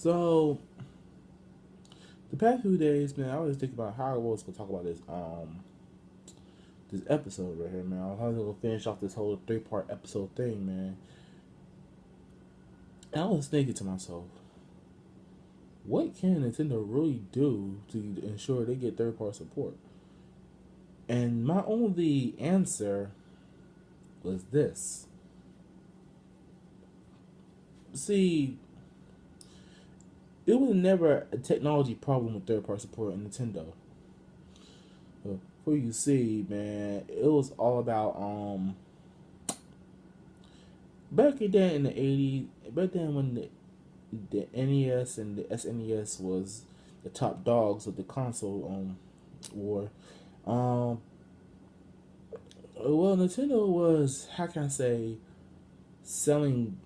So the past few days, man, I was thinking about how I was gonna talk about this episode right here, man. I was gonna finish off this whole 3 part episode thing, man. And I was thinking to myself, what can Nintendo really do to ensure they get third party support? And my only answer was this. See, it was never a technology problem with third party support in Nintendo. For you see, man, it was all about back in then in the '80s. Back then when the NES and the SNES was the top dogs of the console war. Um, well, Nintendo was, how can I say, selling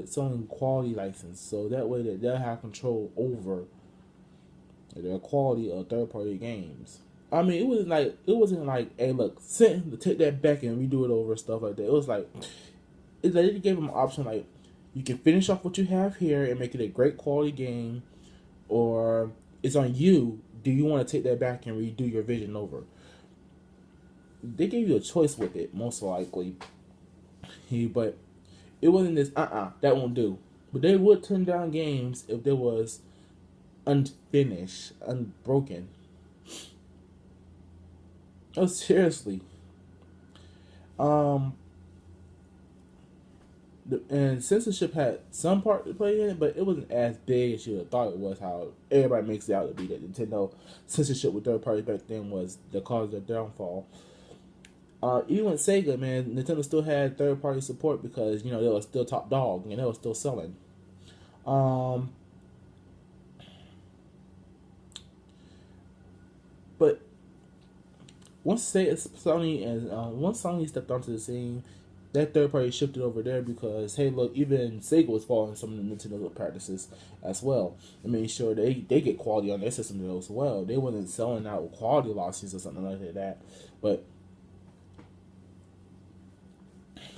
selling quality license, so that way that they'll have control over the quality of third party games. I mean, it wasn't like, hey, look, send to take that back and redo it over and stuff like that. It was like they gave them an option like you can finish off what you have here and make it a great quality game, or it's on you. Do you want to take that back and redo your vision over? They gave you a choice with it, most likely. But it wasn't this. That won't do. But they would turn down games if there was unfinished, unbroken. Oh, seriously. Um, and censorship had some part to play in it, but it wasn't as big as you would have thought it was. How everybody makes it out to be that Nintendo censorship with third parties back then was the cause of their downfall. Even with Sega, man, Nintendo still had third party support because they were still top dog and they were still selling. Um, but once Sony stepped onto the scene, that third party shifted over there because hey, look, even Sega was following some of the Nintendo practices as well, and making sure they get quality on their system as well. They wasn't selling out quality losses or something like that, but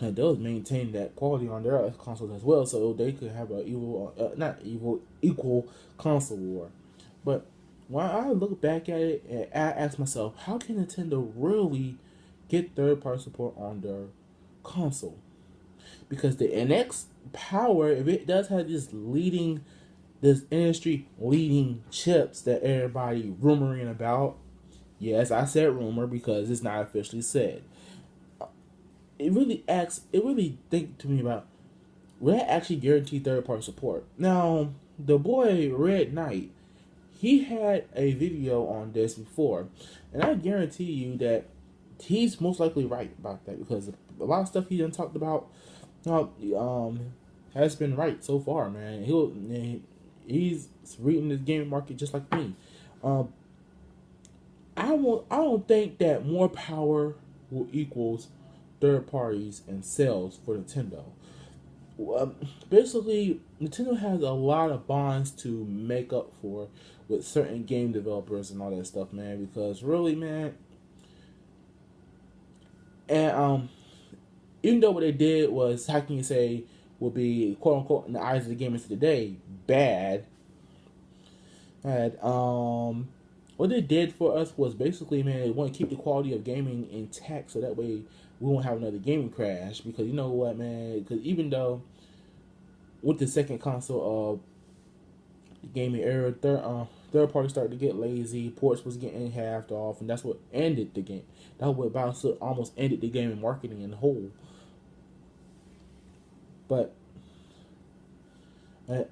they was maintaining that quality on their consoles as well, so they could have a equal console war. But when I look back at it, and I ask myself, how can Nintendo really get third party support on their console? Because the NX Power, if it does have this industry leading chips that everybody rumoring about, yes, I said rumor because it's not officially said. It really think to me about, will that actually guarantee third party support? Now, the boy Red Knight, he had a video on this before, and I guarantee you that he's most likely right about that because a lot of stuff he done talked about, has been right so far, man. He's reading the gaming market just like me. Um, I don't think that more power will equals third parties and sales for Nintendo. Basically, Nintendo has a lot of bonds to make up for with certain game developers and all that stuff, man. Because really, man, and even though what they did was, how can you say, would be quote unquote in the eyes of the gamers today bad. And what they did for us was basically, man, they want to keep the quality of gaming intact, so that way we won't have another gaming crash. Because you know what, man? Because even though with the second console of the gaming era, third party started to get lazy. Ports was getting halved off, and that's what ended the game. That what about almost ended the game in marketing in whole. But uh,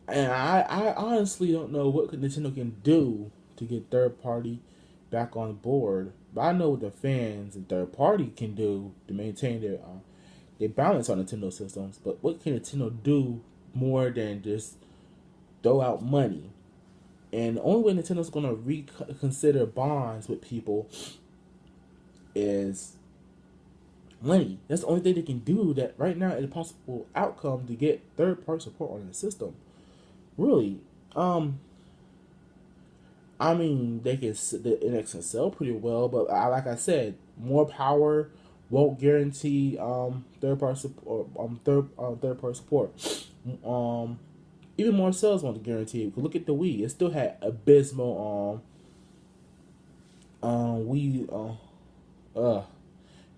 and I honestly don't know what Nintendo can do to get third party back on board. But I know what the fans and third party can do to maintain their balance on Nintendo systems. But what can Nintendo do more than just throw out money? And the only way Nintendo's going to reconsider bonds with people is money. That's the only thing they can do that right now is a possible outcome to get third party support on the system. Really, they can the NX can sell pretty well, but like I said, more power won't guarantee third party support third party support. Even more sales won't guarantee it. Look at the Wii; it still had abysmal Wii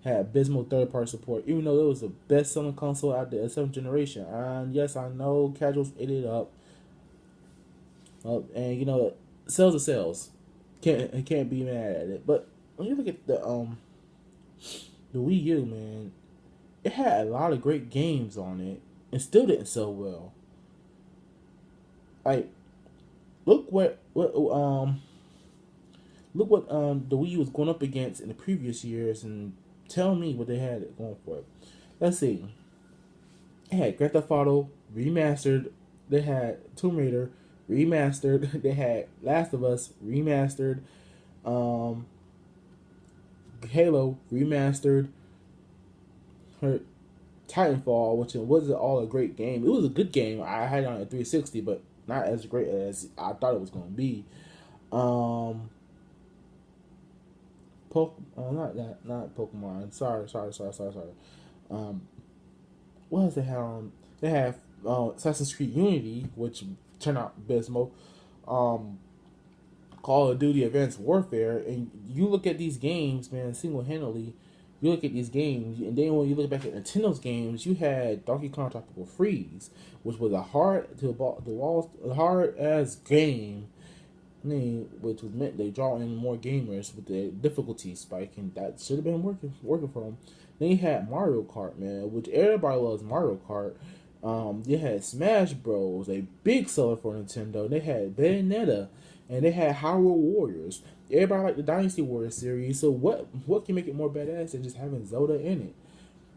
had abysmal third party support, even though it was the best selling console out the seventh generation. And yes, I know casuals ate it up, and sales are sales. Can't be mad at it. But when you look at the Wii U, man, it had a lot of great games on it, and still didn't sell well. Like, look look what the Wii U was going up against in the previous years, and tell me what they had going for it. Let's see. They had Grand Theft Auto remastered. They had Tomb Raider remastered. They had Last of Us remastered. Um, Halo remastered. Her Titanfall, which wasn't all a great game. It was a good game. I had it on a 360, but not as great as I thought it was going to be. Not Pokemon. Sorry. Um, what else they have? They have Assassin's Creed Unity, which turned out abysmal. Call of Duty Advanced Warfare, and you look at these games, man, single handedly. You look at these games, and then when you look back at Nintendo's games, you had Donkey Kong Tropical Freeze, which was a hard as game. I mean, which was meant they draw in more gamers with the difficulty spike, and that should have been working for them. Then you had Mario Kart, man, which everybody loves Mario Kart. They had Smash Bros, a big seller for Nintendo. They had Bayonetta, and they had Hyrule Warriors. Everybody liked the Dynasty Warriors series, so what can make it more badass than just having Zelda in it?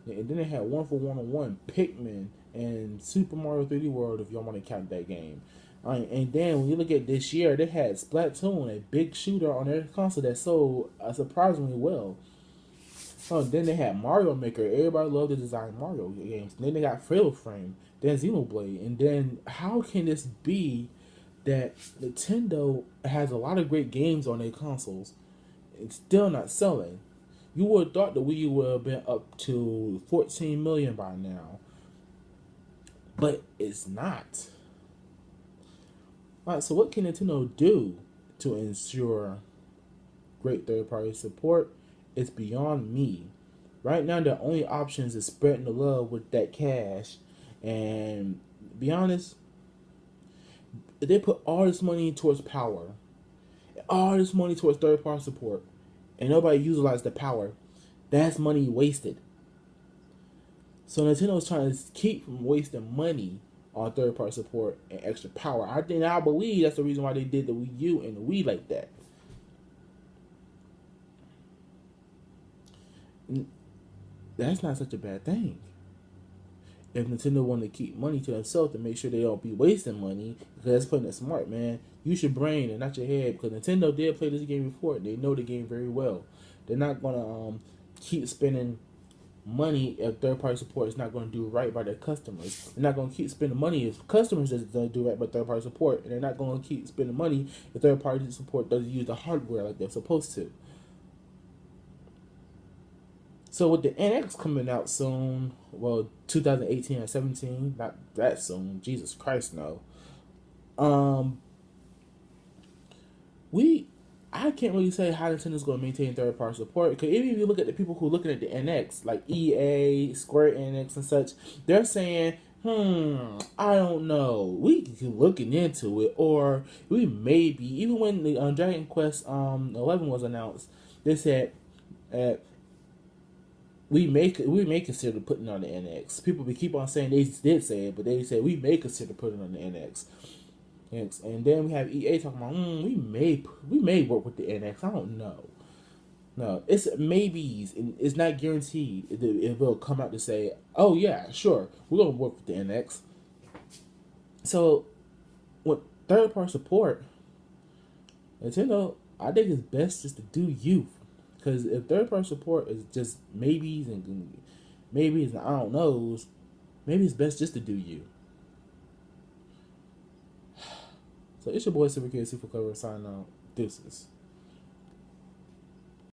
And then they had One for 101, Pikmin, and Super Mario 3D World, if y'all want to count that game. And then when you look at this year, they had Splatoon, a big shooter on their console that sold surprisingly well. Oh, then they had Mario Maker. Everybody loved to design Mario games. And then they got Fatal Frame, then Xenoblade. And then how can this be that Nintendo has a lot of great games on their consoles and still not selling? You would have thought the Wii U would have been up to 14 million by now. But it's not. Alright, so what can Nintendo do to ensure great third-party support? It's beyond me. Right now, the only options is spreading the love with that cash. And be honest, if they put all this money towards power, all this money towards third-party support, and nobody utilizes the power, that's money wasted. So Nintendo's trying to keep from wasting money on third party support and extra power. I believe that's the reason why they did the Wii U and the Wii like that. That's not such a bad thing. If Nintendo want to keep money to themselves to make sure they don't be wasting money, because that's putting it smart, man. Use your brain and not your head, because Nintendo did play this game before. They know the game very well. They're not gonna keep spending money if third party support is not going to do right by their customers. They're not going to keep spending money if customers doesn't do right by third party support, and they're not going to keep spending money if third party support doesn't use the hardware like they're supposed to. So with the NX coming out soon, well, 2018 or 17, not that soon. Jesus Christ, no. We I can't really say how Nintendo's going to maintain third party support, because even if you look at the people who are looking at the NX, like EA, Square Enix, and such, they're saying, I don't know. We keep looking into it, or we may be. Even when the Dragon Quest 11 was announced, they said we may consider putting it on the NX. People keep on saying they did say it, but they said we may consider putting it on the NX. And then we have EA talking about we may work with the NX. I don't know. No, it's maybes. It's not guaranteed it will come out to say, oh yeah, sure, we're gonna work with the NX. So with third party support, Nintendo, I think it's best just to do you, because if third party support is just maybes and I don't knows, maybe it's best just to do you. So it's your boy Super Kid Super Clever signing out. Deuces.